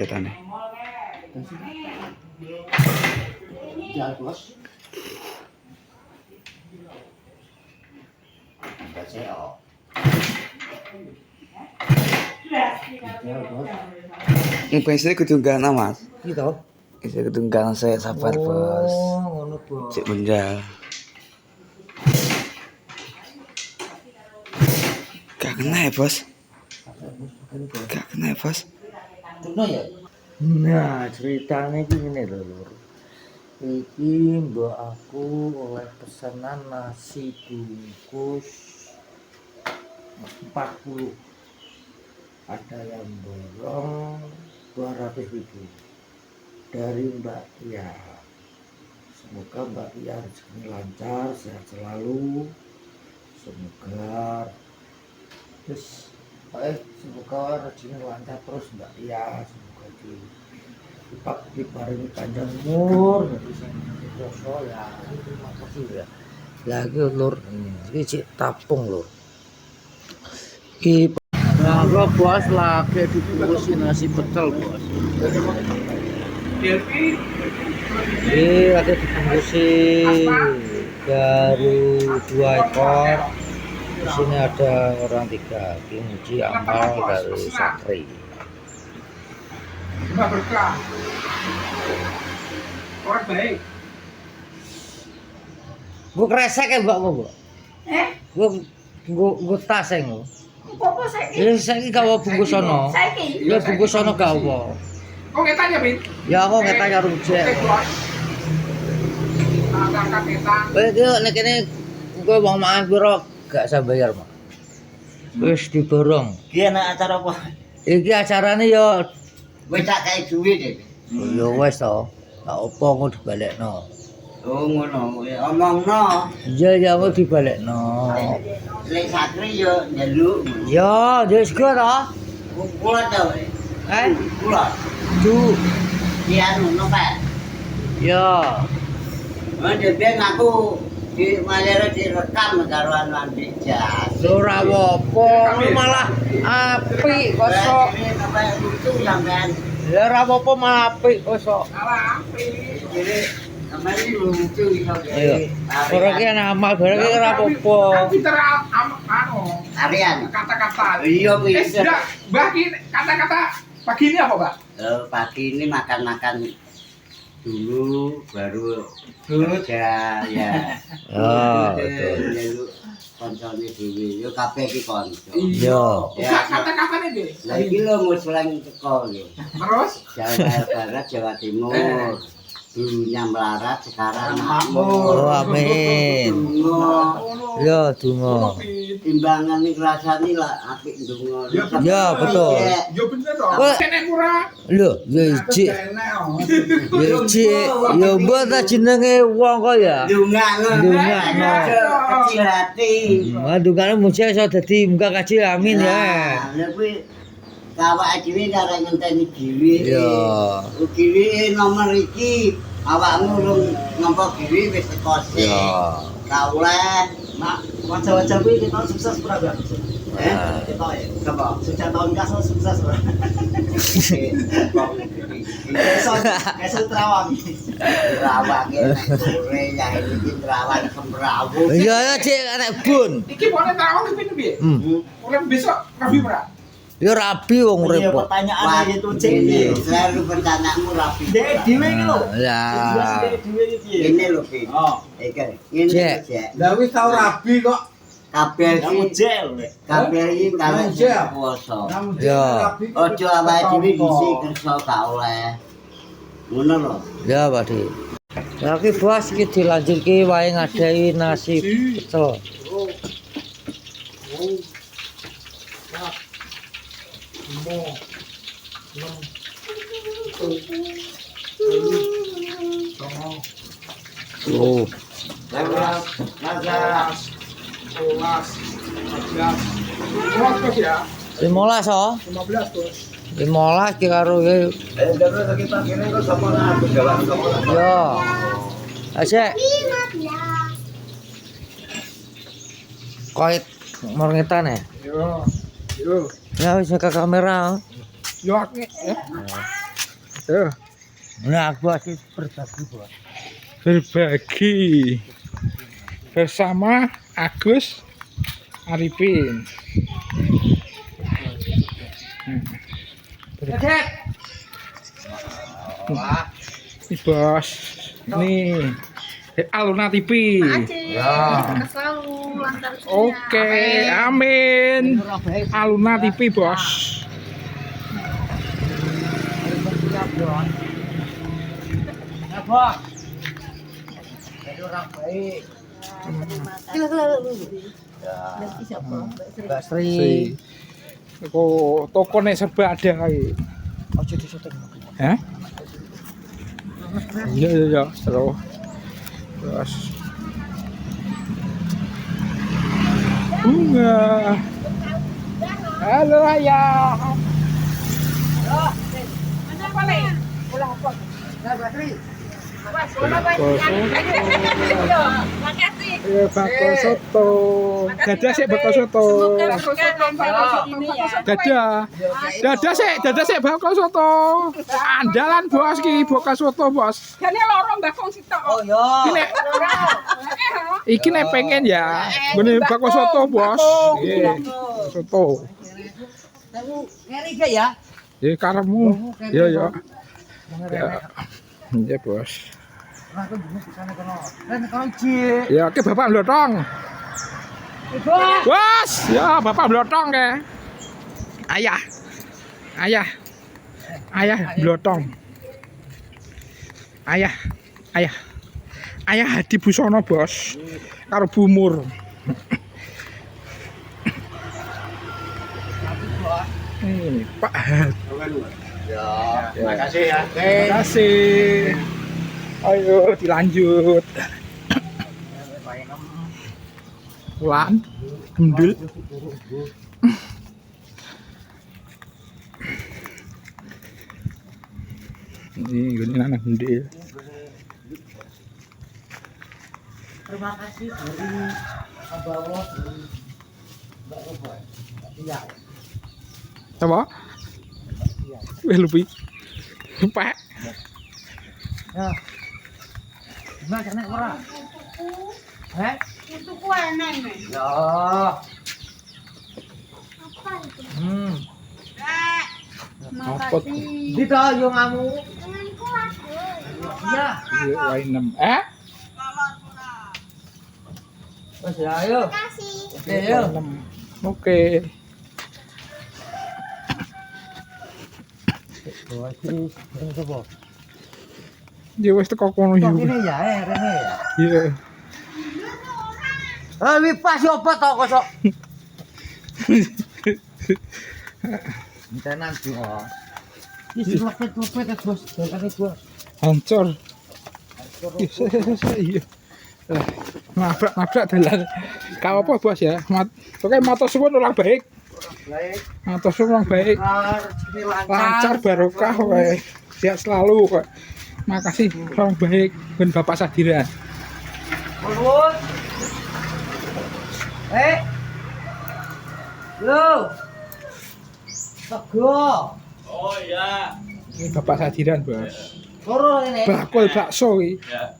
Cetane. Jalan bos. Baca Biasanya ketunggangan Mas. gitu. Biasanya ketunggangan saya sabar bos. Ngono bos. Cek benjal. Gak kena ya bos. Gak kena ya bos. Tuna ya. Nah ceritanya gini lho lur. Iki mbak aku oleh pesanan nasi bungkus 40. Ada yang borong 200.000 dari Mbak Tia. Semoga Mbak Tia rezekinya lancar, sehat selalu. Semoga semoga rezekinya lancar terus Mbak Tia. Semoga diparingi panjang umur, jadi saya poso ya. Terima kasih ya. Lagi lur, ini cik tapung lur. Nah, bos lagi dibungkusin nasi pecel bos. Ini lagi dibungkusin baru 2 ekor. Di sini ada orang 3, Kinji Amal dari Sakri. Berkah. Orang baik. Gue kresek ya mbak bu. Gue tas ya ngu. Apa saiki? Ini saya gak mau bungkus sono. Saiki. Ya bungkus sono gak mau. Kok ngetanya, Bin? Ya aku ngetanya rujak. Agak ketan. Nek ini gue mau makan piro gak saya bayar mak. Wis diborong. Iki ana acara apa? Iki acarane ya Wis tak kae duwe deh. ya wis to. Gak apa ngono dibalekno. Oh ngono, omongno. Iya ya mau dibalekno. Lek Sakri yo njaluk. Ya, wis go to. Kula to. Kula. Du. Ki anu nopet. Ya. Mane ben aku di malere direkam karo anu jas. Ora apa-apa, malah apik kosok. Ini sampai lucu sampean. Ya ora apa-apa malah apik kosok. Salah api. Jadi sampai lucu iso. Ayo. Ora ki ana amal bareng ki ora apa-apa. Pinter anu. Arian. Kata-kata. Iya kuwi. Sudah, Mbak, kata-kata pagi ini apa, Mbak? Pagi ini makan-makan dulu baru kerja ya. Oh, betul. Lalu koncone dhewe yo kabeh iki konco. Iya. Ya, kata-katanya deh. Lah iki lho musulang teko lho. Terus? Jawa Barat, Jawa Timur. Dulunya melarat, sekarang makmur. Oh, amin. Donga. Ya, donga. Timbangan iki rasane lah apik donga. Ya, betul. Ya bener dong. Kok- Kene murah. Lho, ya cik. Ya cik, ya mbok ta jenenge wong kok ya. Dongakno. Dongakno. Kecil hati. Madungane muji iso dadi muga kaji amin ya. Nah, lha kuwi awake dhewe karo ngenteni dhewe. Ya. Dhewe nomor iki awakmu urung nampa dhewe wis teko sik. Ya. Ka oleh Mak, wajah-wajah kuwi kita sukses ora, Mbak? Kita ya. Coba. Sejak tahun kas sukses ora. Esok terawang. Terawang sore ya iki terawang semrawut. Ya ya cik anak bun. Iki boleh tarawang ke pintu piye? Oleh besok rabi ora? Ya rabi wong urip Iya, kok. pertanyaan itu cek Ini iki. selalu pertanyaanmu rapi. Dek dhewe iki lho. Ya. Dek dhewe iki piye? Ini lho, Bin. Oh, Iki ngene Cek. Cek. Lah wis tau rabi kok. Kabeh kamu iki jel lek. kabeh iki kalih puasa. Ya. Ojo awake dhewe dhisik kerja gak oleh. Ngono lho. Ya, Pak Di. Lagi bos iki dilanjutke wae ngadai nasi pecel. Oh, 15 ya. 15 oh. 15 bos. 15 ki karo ya. Asik. Koit morngetan ya. Yo. Yo. Ya wis ke kamera. Yo akeh. Nah, bos itu berbagi, bos. Berbagi bersama Agus Arifin. Ini bos, ini Aluna TV. Ya. Selalu lancar. Oke, amin. Aluna TV bos. Ya, bos. Jadi orang baik. Mbak Sri. Kok toko nek serba ada kae. Ojo disyuting. Hah? Iya, terus. Terus. Bunga. Halo ayah. Bakso soto. Dadah sih bakso soto. Dadah sih bakso soto. Andalan bos ki bakso soto bos. Jane loro Mbak Kong sitok. Oh ya. Iki nek pengen ya, bener bakso soto bos. Nggih, soto. Ngeri gak ya? Ya karemu. Ya. Iya bos. Nah, aku jenis di sana kono. Kan kono Ci. Ya ke bapak blotong. Bos, ya bapak blotong ke. Ayah blotong. Ayah Hadi Busono bos. Karo Bumur. Ini Pak Hadi. Ya, terima kasih ya. Terima kasih. Ayo dilanjut. Lan, gendul. Ini gini anak gendul. Terima kasih dari Abawah Mbak Robo. Iya. Apa? Lebih. Pak. Ya. Gimana kena ora? Heh? Itu ku enak nih. Ya. Makasih. Dito yung ngamu. Iya. Iya, wainem. Mas ya ayo. Oke, ayo. Oke. Ini coba. Ya wis teko kono Kok yo. ini ya, rene ya. Iya. Wi pas opo to kok. Tenan sih kok. Iki lepet-lepet bos, dokane bos. Hancur. Iya. Nabrak dalan. Gak apa bos ya. Pokoknya matur suwun orang baik. Baik. Matur suwun orang baik. Lancar barokah wae. Sehat selalu kok. Makasih orang baik ben Bapak Sadiran. Ulun. Lo. Tego. Oh iya. Ini Bapak Sadiran, Bos. Loro ini. Bakul bakso iki. Ya.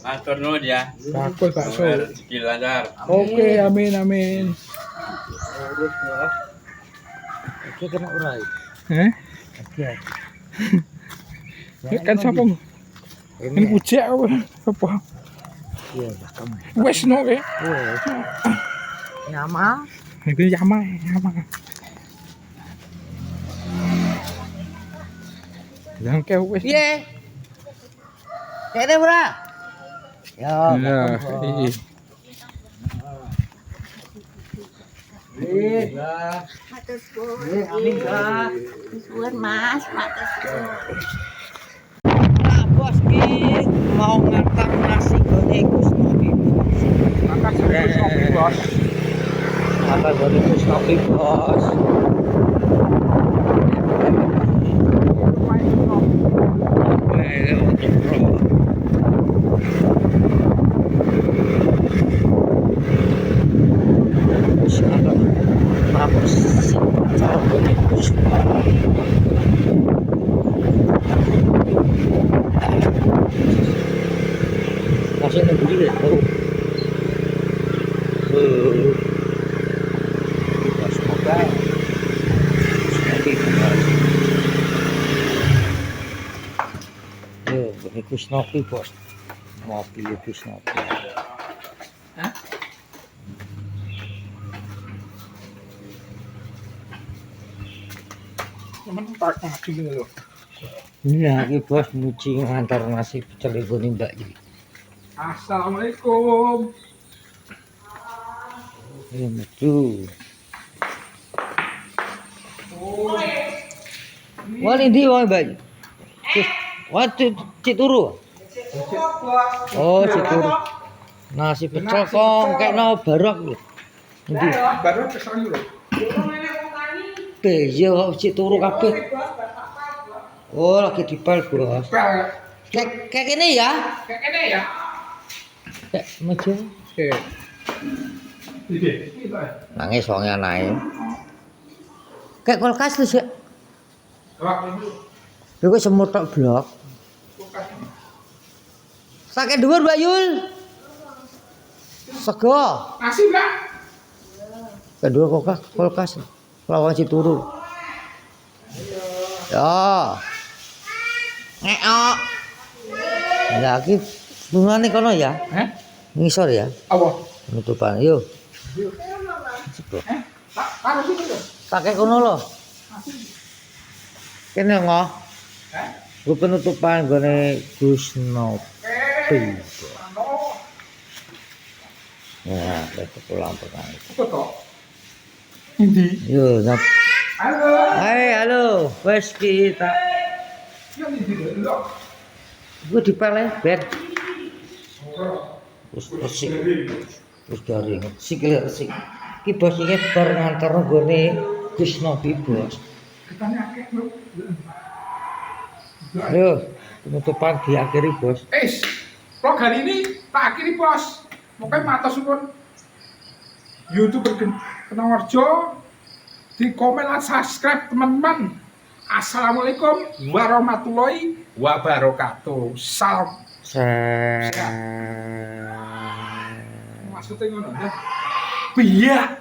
Matur nuwun ya. Bakul bakso. Rezeki lancar. Oke, amin. Urut ya. Oke kena urai. Heh? Oke. Kan sapa? Ini ujek apa? Iya, bakam. Wes no ke. Wes. Nyama. Ini yama. Yang ke wes. Piye? Kene ora? Ya. Ya, bakam, iya. Ya. Matur suwun. Amin ya. Suwun Mas, matur suwun. Nah, bos ki mau ngantar nasi goreng Gus Novi. Makasih Gus Novi, Bos. Apa goreng Gus Novi, bos? Cara goreng Gus Novi. masih nunggu dia. Semoga ini Kusnopi bos, mobil Kusnopi. Cuman tak maju gitu loh. Ini lagi bos nyuci ngantar nasi pecel ibu nih mbak jadi. Assalamualaikum. Ini maju. Wah ini dia wah mbak. Wah Cituru. Oh Cituru. Nasi pecel kong kayak no barok loh. Nanti. Baru kesana loh. Iya kok Cituru kabeh. Oh lagi dipel bos. Kayak ini ya? Kayak ini ya. Kayak macam. Oke. Ini. Nangis soalnya naik. Kayak kulkas tuh sih. Itu semut tak blok. Sakit dhuwur Mbak Yul. Sego. Nasi Mbak. Kedua kulkas. Lawan Cituru. Ya. Ngeok. Lagi bungane kono ya? Ngisor ya? Apa? Penutupan. Yo. Taruh situ loh. Pakai kono lho. Kene ngoh. Gue penutupan gone Kusnopi. Ya, kita pulang pertama. Betul. Ini. Yo, nap. Halo. Hai, halo. Wes kita. Yang ini loh. Gue dipele bed. Terus resik. Terus garing. Sikile resik. Ki bos iki bar nganter gone Kusnopi bos. Kita nyakek loh. Ayo, penutupan diakhiri bos. Vlog hari ini tak akhiri bos. Mungkin matur suwun YouTuber Kenongorjo di komen dan subscribe teman-teman. Assalamualaikum warahmatullahi wabarakatuh. Salam. Maksudnya ngono ya. Iya.